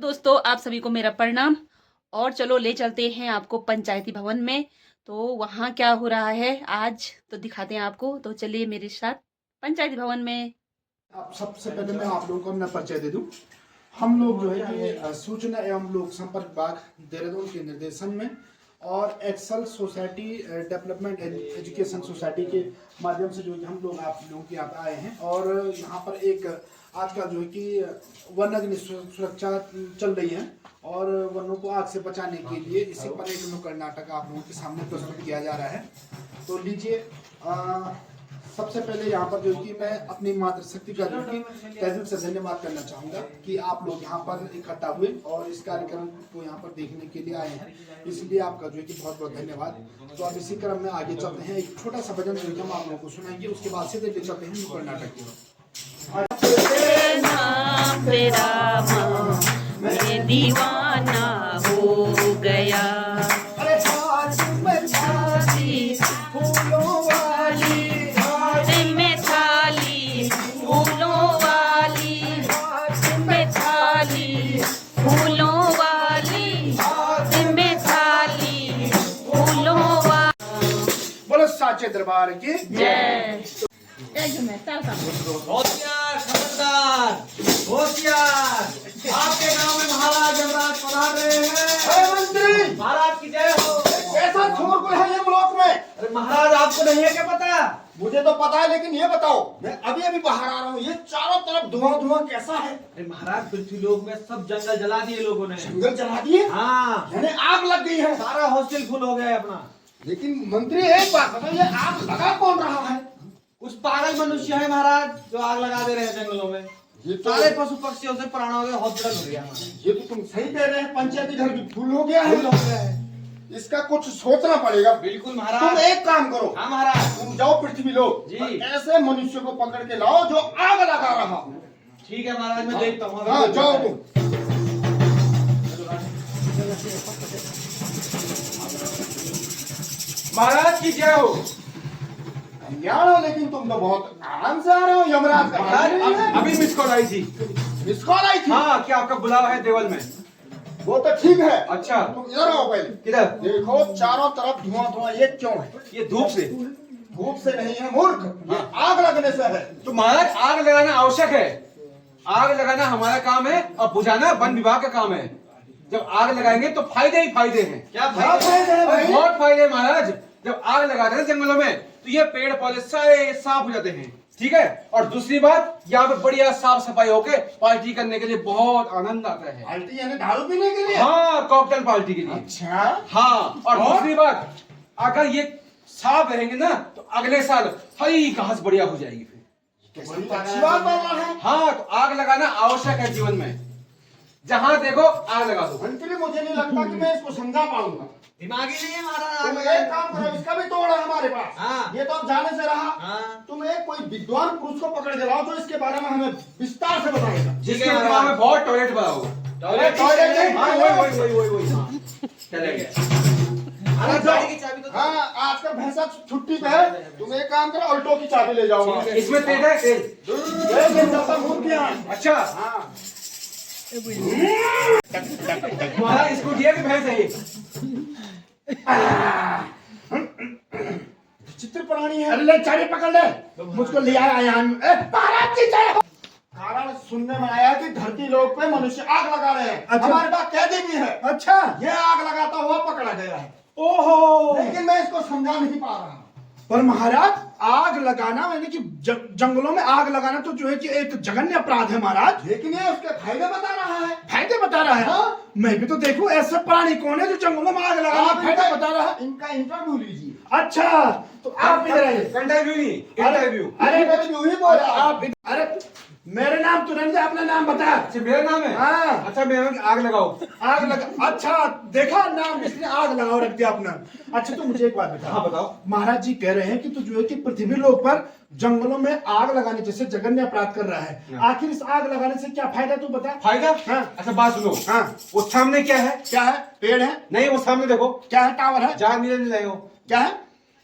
तो दोस्तों आप सभी को मेरा प्रणाम। और चलो ले चलते हैं आपको पंचायती भवन में। तो वहाँ क्या हो रहा है आज तो दिखाते हैं आपको। तो चलिए मेरे साथ पंचायती भवन में। आप सबसे पहले मैं आप लोगों को अपना परिचय दे दूं। हम लोग जो है कि सूचना एवं लोक संपर्क विभाग देहरादून के निर्देशन में और Excel society development education society के माध्यम से जो है हम लोग आप लोगों के यहाँ आए हैं। और यहाँ पर एक आजकल जो है कि वन्य सुरक्षा चल रही है और वनों को आग से बचाने के लिए इसी पर एक नुक्कड़ नाटक आप लोगों के सामने प्रस्तुत किया जा रहा है। तो लीजिए सबसे पहले यहाँ पर जो कि मैं अपनी मातृशक्ति का जो कि तहे दिल से धन्यवाद करना चाहूँगा कि आप लोग यहाँ पर इकट्ठा हुए और इस कार्यक्रम को यहाँ पर देखने के लिए आए हैं, इसलिए आपका जो है कि बहुत बहुत धन्यवाद। तो अब इसी क्रम में आगे चलते हैं, एक छोटा सा भजन जो हम आप लोगों को सुनाएंगे, उसके बाद सीधे ले चलते हैं नुक्कड़ नाटक की ओर। दीवाना हो गया साचे दरबार की जय। होशियार खबरदार, होशियार। आपके गांव में महाराज यमराज पधार रहे हैं। मंत्री महाराज की जय हो। कैसा छोर को है ये ब्लॉक में? अरे महाराज आपको नहीं है क्या पता? मुझे तो पता है, लेकिन ये बताओ, मैं अभी अभी बाहर आ रहा हूँ, ये चारों तरफ धुआं धुआं कैसा है? अरे महाराज पृथ्वीलोक में सब जंगल जला दिए लोगों ने। जंगल जला दिए? हाँ, यानी आग लग गई है। सारा हॉस्टल फुल हो गया है अपना। लेकिन मंत्री एक बात बताओ, ये आग लगा कौन रहा है? कुछ पागल मनुष्य है महाराज जो आग लगा दे रहे हैं जंगलों में। ये तो सारे पशु पक्षियों से प्राणों के हॉस्पिटल हो गया हमारा। ये तो तुम सही कह रहे हैं, पंचायती घर भी फुल हो गया फुल है। हो गया है। इसका कुछ सोचना पड़ेगा। बिल्कुल तुम महाराज। एक काम करो, हाँ महाराज। तुम जाओ पृथ्वी लोग जी। और ऐसे मनुष्य को पकड़ के लाओ जो आग लगा रहा हो। ठीक है महाराज, मैं देखता हूँ। हाँ जाओ तुम। महाराज की जय हो। कल्याण हो, लेकिन तुम तो बहुत आराम से आ रहे हो। यमराज का महाराज अभी मिस कॉल आई थी। मिस कॉल आई थी? हाँ, क्या आपका बुलावा है देवल में? वो तो ठीक है। अच्छा, तुम इधर आओ पहले। किधर? देखो चारों तरफ धुआं धुआं, ये क्यों है? ये धूप से। धूप से नहीं है मूर्ख, ये आग लगने से है। तो महाराज आग लगाना आवश्यक है। आग लगाना हमारा काम है और बुझाना वन विभाग का काम है। जब आग लगाएंगे तो फायदे ही फायदे हैं। क्या फायदे हैं भाई? बहुत फायदे हैं महाराज। जब आग लगाते हैं जंगलों में तो ये पेड़ पौधे सारे साफ हो जाते हैं। ठीक है, और दूसरी बात, यहाँ पे बढ़िया साफ सफाई होके पार्टी करने के लिए बहुत आनंद आता है। पार्टी यानी दारू पीने के लिए? हाँ, कॉकटेल पार्टी के लिए। अच्छा हाँ, और दूसरी बात, अगर ये साफ रहेंगे ना तो अगले साल हरी घास बढ़िया हो जाएगी। फिर अच्छी बात बोल रहा है। हाँ, तो आग लगाना आवश्यक है जीवन में। जहां देखो आग लगा दो। मंत्री मुझे नहीं लगता कि मैं इसको समझा पाऊंगा। दिमागी नहीं है महाराज। तुम एक काम करो, इसका भी तोड़ है हमारे पास। हाँ। ये तो अब जाने से रहा। हाँ। तुम एक कोई विद्वान पुरुष को पकड़ के लाओ जो इसके बारे में हमें विस्तार से बताएगा। जिसके दिमाग में बहुत टॉयलेट बना होगा। टॉयलेट? हाँ, वही। चलेगा। गाड़ी की चाबी तो हाँ, आजकल भैंसा छुट्टी पे है। तुम एक काम करो, ऑल्टो की चाबी ले जाओ। इसमें तेल है, तेल। अच्छा, हाँ। महाराज स्कूटी है कि भैंस है ये? चित्र प्राणी है। अरे ले चाबी पकड़ ले, मुझको ले आया यहाँ। महाराज की जय हो। कारण सुनने में आया कि धरती लोक पे मनुष्य आग लगा रहे हैं। अच्छा। हमारे पास कैदी भी है। अच्छा, ये आग लगाता हुआ पकड़ा गया है। ओहो। लेकिन मैं इसको समझा नहीं पा रहा। पर महाराज आग लगाना यानी कि जंगलों में आग लगाना तो जो है कि एक जघन्य अपराध है महाराज। लेकिन ये उसके फायदे बता रहा है। फायदे बता रहा है। हाँ? मैं भी तो देखूं ऐसे प्राणी कौन है जो जंगलों में आग लगाना आप फायदा बता रहा है। इनका इंटरव्यू लीजिए। अच्छा, तो आप इधर आइए। इंटरव्यू नहीं, इंटरव्यू। अरे इंटरव्यू ही बोल रहा है। आप अरे मेरे नाम तुरंत अपना नाम बता। अच्छा, मेरा नाम है? हाँ। अच्छा, मेरा आग लगाओ। आग लगा? अच्छा, देखा नाम इसने आग लगाओ रख दिया अपना। अच्छा, तो मुझे एक बात बता। हाँ, बताओ। महाराज जी कह रहे हैं कि तो जो है कि पृथ्वी लोक पर जंगलों में आग लगाने जैसे जघन्य अपराध कर रहा है। आखिर इस आग लगाने से क्या फायदा तू बता। फायदा? हाँ। अच्छा, बात सुनो। हाँ। वो सामने क्या है? क्या है? पेड़ है? नहीं, वो सामने देखो। क्या है? टावर है? जहाँ नीले नीले हो। क्या है?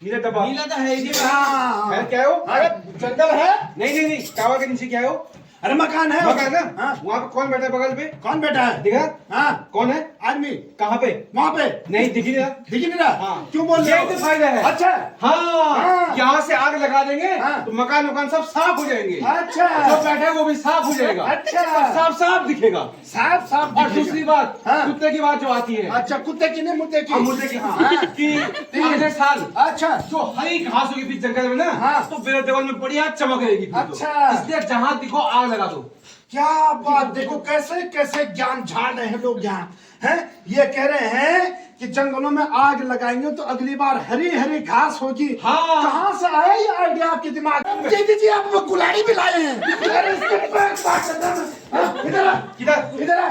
नीले दबा। नीला तो है ही। हाँ। है क्या हो? अरे जंगल है? नहीं, टावर के नीचे क्या हो? अरे मकान है। मकान ना? हाँ। वहाँ पे कौन बैठा है बगल पे? कौन बैठा है? दिखा? हाँ, कौन है? आदमी कहाँ पे? वहाँ पे नहीं दिख ही नहीं रहा। दिख ही नहीं रहा। हाँ। क्यों बोल रहे ये हो? तो फायदा है। अच्छा हाँ, हाँ। यहाँ से आग लगा देंगे हाँ। तो मकान सब साफ हो जाएंगे। अच्छा जो बैठा है वो भी साफ हो जाएगा। अच्छा। साफ साफ दिखेगा। साफ साफ और दिखेगा। दूसरी बात, हाँ। कुत्ते की बात जो आती है, अच्छा, कुत्ते की नहीं मुद्दे की। मुझे की हाँ, हाँ। कि अगले साल अच्छा जो हरी घास होगी बीच जंगल में ना, हाँ। तो मेरे देवल में बढ़िया चमक रहेगी फिर तो। अच्छा। इसलिए जहाँ दिखो आग लगा दो। क्या बात, देखो कैसे कैसे ज्ञान झाड़ रहे हैं लोग यहाँ हैं। ये कह रहे हैं कि जंगलों में आग लगाएंगे तो अगली बार हरी हरी घास होगी। हाँ। कहाँ से आया ये आइडिया आपके दिमाग में? जी आप वो कुल्हाड़ी भी लाए हैं। अरे इसके बात करना है। हाँ, इधर आ, किधर? इधर आ,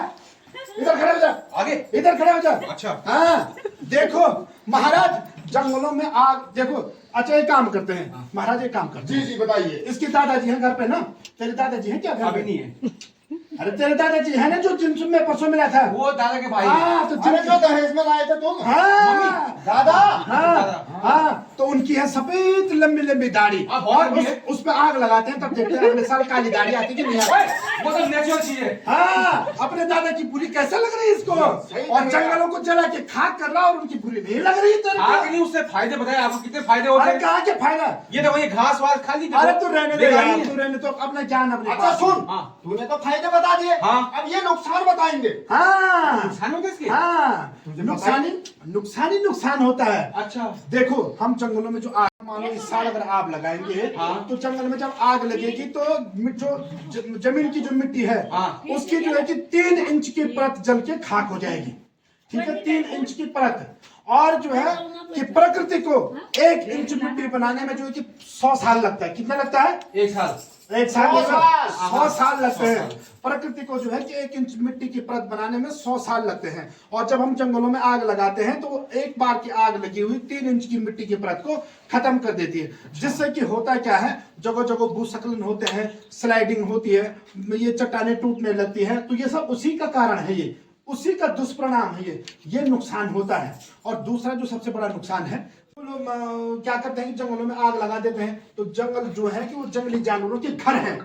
इधर खड़े हो जा, आगे? इधर खड़े हो जा। अच्छा। हाँ, देखो महाराज जंगलों में आग, देखो अच्छा एक काम करते हैं महाराज, एक काम करते हैं। जी बताइए। इसके दादाजी हैं घर पे ना? तेरे दादाजी हैं क्या घर अभी पे? नहीं है। अरे तेरे दादाजी है ना जो जिनसुन में परसों मिला था? वो दादा के भाई। हाँ तो अरे जो दहेज में लाए थे तुम? हाँ दादा। हाँ हाँ, तो उनकी है सफेद लंबी लंबी दाढ़ी हाँ, बहुत और भी है। उस पे आग लगाते हैं तब देखते हैं अगले साल काली दाढ़ी आती कि नहीं आती। वो तो नेचुरल चीज है। हाँ, अपने दादा की बुरी कैसे लग रही है इसको? सही और लगेगा। जंगलों को जला के खाक कर रहा और उनकी बुरी नहीं लग रही तेरे आग को? नहीं, उससे फायदे बताए आपको कितने फायदे होते अरे हैं। कहाँ के फायदा? ये देखो ये घास वास खा ली। अरे तू रहने दे बेकार यार, ही है। तू रहने तो अपना ज्ञान अपने अच्छा पास। सुन, हाँ। तूने तो फायदे बता दिए। हाँ। अब ये नुकसान बताएंगे। हाँ नुकसान होगा इसके? हाँ, नुकसान होता है। अच्छा। देखो हम जंगलों में जो आग, मानो इस साल अगर आग लगाएंगे हाँ। तो जंगल में जब आग लगेगी तो जो जमीन की जो मिट्टी है हाँ। उसकी जो है कि 3 इंच की परत जल के खाक हो जाएगी। ठीक है, 3 इंच की परत। और जो है कि प्रकृति को 1 इंच मिट्टी बनाने में जो है कि 100 साल लगता है। कितना लगता है? 1 साल। 1 साल 100 साल लगते 100 हैं। साल। प्रकृति को जो है कि 1 इंच मिट्टी की परत बनाने में 100 साल लगते हैं। और जब हम जंगलों में आग लगाते हैं तो वो एक बार की आग लगी हुई 3 इंच की मिट्टी की परत को खत्म कर देती है। जिससे कि होता क्या है, जगह जगह भूस्खलन होते हैं, स्लाइडिंग होती है, ये चट्टानें टूटने लगती हैं। तो ये सब उसी का कारण है, ये उसी का दुष्परिणाम है। ये नुकसान होता है। और दूसरा जो सबसे बड़ा नुकसान है, तो लोग क्या करते हैं कि जंगलों में आग लगा देते हैं। तो जंगल जो है कि वो जंगली जानवरों के घर हैं।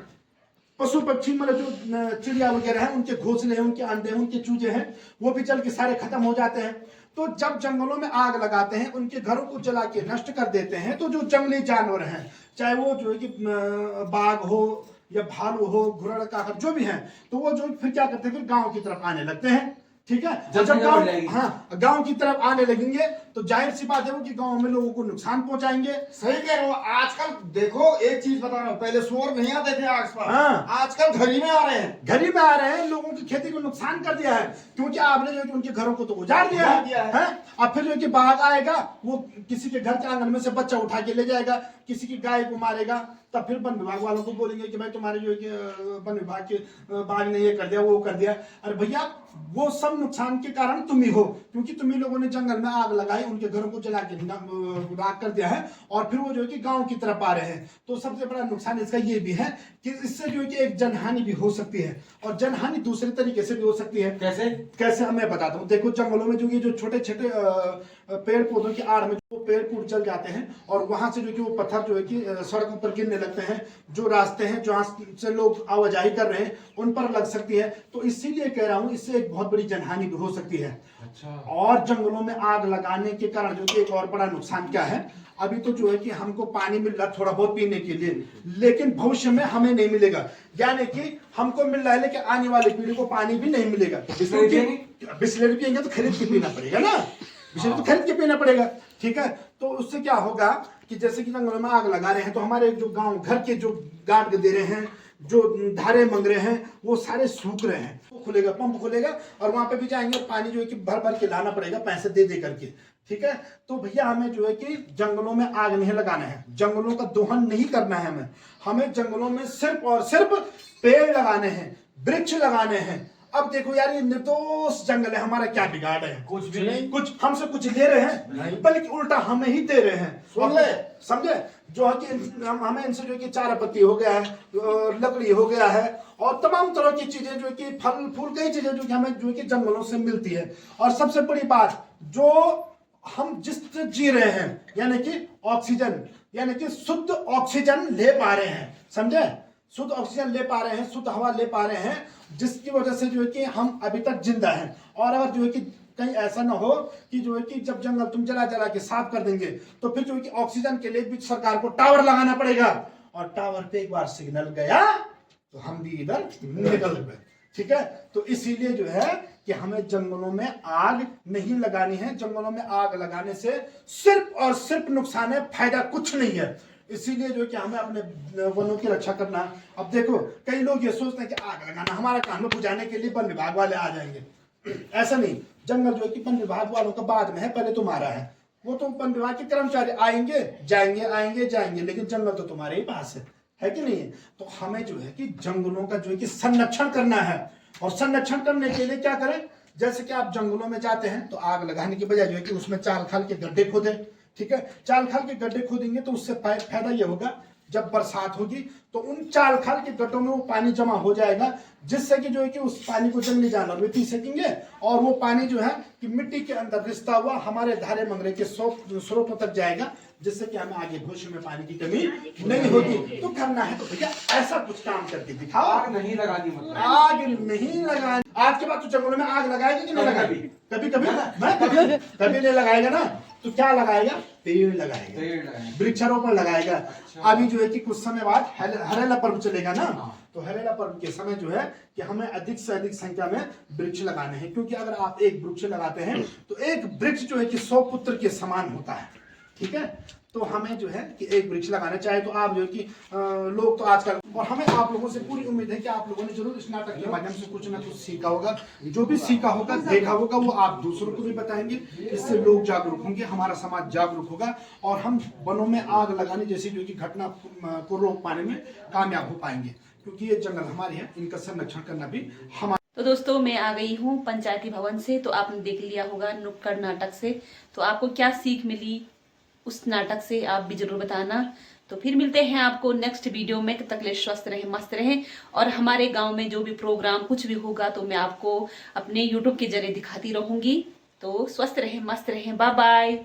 पशु पक्षी मतलब जो चिड़िया वगैरह हैं, उनके घोंसले हैं, उनके अंडे हैं, उनके चूजे हैं, वो भी जल के सारे खत्म हो जाते हैं। तो जब जंगलों में आग लगाते हैं, उनके घरों को जला के नष्ट कर देते हैं, तो जो जंगली जानवर हैं, चाहे वो जो है कि बाघ हो या भालू हो, घुरड़ काकर जो भी हैं, तो वो जो फिर क्या करते हैं, फिर गांव की तरफ आने लगते हैं। ठीक है, जब गांव की तरफ आने लगेंगे तो जाहिर सी बात है वो कि गांव में लोगों को नुकसान पहुंचाएंगे। सही कह रहे हो। आजकल देखो एक चीज बता रहा हूँ, पहले शोर नहीं आते थे आसपास। हाँ। आजकल घर ही में आ रहे हैं। घर ही में आ रहे हैं, लोगों की खेती को नुकसान कर दिया है, क्योंकि आपने जो है कि उनके घरों को तो उजाड़ दिया है। हैं? अब फिर जो है कि बाघ आएगा, वो किसी के घर के आंगन में से बच्चा उठा के ले जाएगा, किसी की गाय को मारेगा, तब फिर वन विभाग वालों को बोलेंगे कि भाई तुम्हारे जो है कि वन विभाग के बाघ ने ये कर दिया, वो कर दिया। अरे भैया, वो सब नुकसान के कारण तुम ही हो, क्योंकि तुम ही लोगों ने जंगल में आग लगाई, उनके घरों को जला के राख कर दिया है, और फिर वो जो है कि गांव की तरफ आ रहे हैं। तो सबसे बड़ा नुकसान इसका ये भी है कि इससे जो है कि एक जनहानि भी हो सकती है, और जनहानि दूसरे तरीके से भी हो सकती है। कैसे मैं बताता हूँ। देखो जंगलों में जो ये जो छोटे छोटे पेड़ पौधों की आड़ में जो पेड़ फूट जल जाते हैं, और वहां से जो कि वो पत्थर जो है कि सड़कों पर गिरने लगते हैं, जो रास्ते हैं जहाँ से लोग आवाजाही कर रहे हैं उन पर लग सकती है। तो इसीलिए कह रहा हूँ, इससे एक बहुत बड़ी जनहानि भी हो सकती है। अच्छा। और जंगलों में आग लगाने के कारण जो कि एक और बड़ा नुकसान क्या है, अभी तो जो है कि हमको पानी मिल रहा थोड़ा बहुत पीने के लिए, लेकिन भविष्य में हमें नहीं मिलेगा। यानी कि हमको मिल रहा है लेकिन आने वाली पीढ़ी को पानी भी नहीं मिलेगा। बिस्लेरी पिएंगे तो खरीद के पीना पड़ेगा ना, बिस्लेरी तो खरीद के पीना पड़ेगा। ठीक है, तो उससे क्या होगा कि जैसे कि जंगलों में आग लगा रहे हैं, तो हमारे जो गांव घर के जो गांठ दे रहे हैं, जो धारे मंग रहे हैं, वो सारे सूख रहे हैं। वो खुलेगा, पंप खुलेगा, और वहां पे भी जाएंगे, और पानी जो है कि भर भर के लाना पड़ेगा, पैसे दे दे करके। ठीक है, तो भैया हमें जो है कि जंगलों में आग नहीं लगाना है, जंगलों का दोहन नहीं करना है। हमें जंगलों में सिर्फ और सिर्फ पेड़ लगाने हैं, वृक्ष लगाने हैं। अब देखो यार, ये निर्दोष जंगल है, हमारा क्या बिगाड़ है? कुछ भी नहीं। कुछ हमसे कुछ ले रहे हैं, बल्कि उल्टा हमें ही दे रहे हैं। सुन ले, समझे? जो है कि हमें इनसे जो है कि चारा पत्ती हो गया है, लकड़ी हो गया है, और तमाम तरह की चीजें जो कि फल फूल, कई चीजें जो कि हमें जो कि जंगलों से मिलती है। और सबसे बड़ी बात, जो हम जिससे जी रहे हैं, यानी कि ऑक्सीजन, यानी कि शुद्ध ऑक्सीजन ले पा रहे हैं। समझे? शुद्ध ऑक्सीजन ले पा रहे हैं, शुद्ध हवा ले पा रहे हैं, जिसकी वजह से जो है कि हम अभी तक जिंदा हैं। और अगर जो है कि कहीं ऐसा ना हो कि जो है कि जब जंगल तुम जला जला के साफ कर देंगे तो फिर जो है कि ऑक्सीजन के लिए भी सरकार को टावर लगाना पड़ेगा, और टावर पे एक बार सिग्नल गया तो हम भी इधर निकल गए। ठीक है, तो इसीलिए जो है कि हमें जंगलों में आग नहीं लगानी है। जंगलों में आग लगाने से सिर्फ और सिर्फ नुकसान है, फायदा कुछ नहीं है। इसीलिए जो है कि हमें अपने वनों की रक्षा करना है। अब देखो, कई लोग ये सोचते हैं कि आग लगाना हमारा काम है, बुझाने के लिए वन विभाग वाले आ जाएंगे। ऐसा नहीं, जंगल जो है कि वन विभाग वालों का बाद में है, पहले तुम्हारा है। वो तो वन विभाग के कर्मचारी आएंगे जाएंगे, आएंगे जाएंगे, लेकिन जंगल तो तुम्हारे ही पास है कि नहीं है? तो हमें जो है कि जंगलों का जो है कि संरक्षण करना है। और संरक्षण करने के लिए क्या करें, जैसे कि आप जंगलों में जाते हैं तो आग लगाने के बजाय जो है कि उसमें चाल खाल के गड्ढे खोदे। ठीक है, चाल खाल के गड्ढे खोदेंगे तो उससे फायदा ये होगा, जब बरसात होगी तो उन चाल खाल के गड्ढों में वो पानी जमा हो जाएगा, जिससे कि जो है कि उस पानी को जंगली जानवर भी पी सकेंगे, और वो पानी जो है कि मिट्टी के अंदर रिश्ता हुआ हमारे धारे मंगरे के स्रोतों तक जाएगा, जिससे कि हमें आगे भविष्य में पानी की कमी नहीं होगी। तो करना है तो भैया ऐसा कुछ काम करके दिखाओ। आग नहीं लगानी, मतलब आग नहीं लगानी। आज के बाद तो जंगलों में आग लगाएगा कि नहीं लगाएगी? कभी कभी कभी नहीं लगाएगा ना, तो क्या लगाएगा? पेड़ लगाएगा, वृक्षारोपण लगाएगा। अभी जो है कि कुछ समय बाद हरेला पर्व चलेगा ना, तो हरेला पर्व के समय जो है कि हमें अधिक से अधिक संख्या में वृक्ष लगाने हैं, क्योंकि अगर आप एक वृक्ष लगाते हैं तो एक वृक्ष जो है कि 100 पुत्र के समान होता है। ठीक है, तो हमें जो है कि एक वृक्ष लगाना चाहे तो आप जो है कि लोग तो आजकल, और हमें आप लोगों से पूरी उम्मीद है कि आप लोगों ने जरूर इस नाटक के माध्यम से कुछ ना कुछ सीखा होगा। जो भी सीखा होगा, देखा होगा, वो आप दूसरों को भी बताएंगे, इससे लोग जागरूक होंगे, हमारा समाज जागरूक होगा, और हम वनों में आग लगाने जैसी जो कि घटना को रोक पाने में कामयाब हो पाएंगे, क्योंकि ये जंगल हमारे हैं, इनका संरक्षण करना भी हमारा। तो दोस्तों, मैं आ गई हूँ पंचायती भवन से। तो आपने देख लिया होगा नुक्कड़ नाटक से, तो आपको क्या सीख मिली उस नाटक से आप भी जरूर बताना। तो फिर मिलते हैं आपको नेक्स्ट वीडियो में। तब तक के लिए स्वस्थ रहें, मस्त रहें, और हमारे गांव में जो भी प्रोग्राम कुछ भी होगा तो मैं आपको अपने YouTube के जरिए दिखाती रहूंगी। तो स्वस्थ रहें, मस्त रहें, बाय बाय।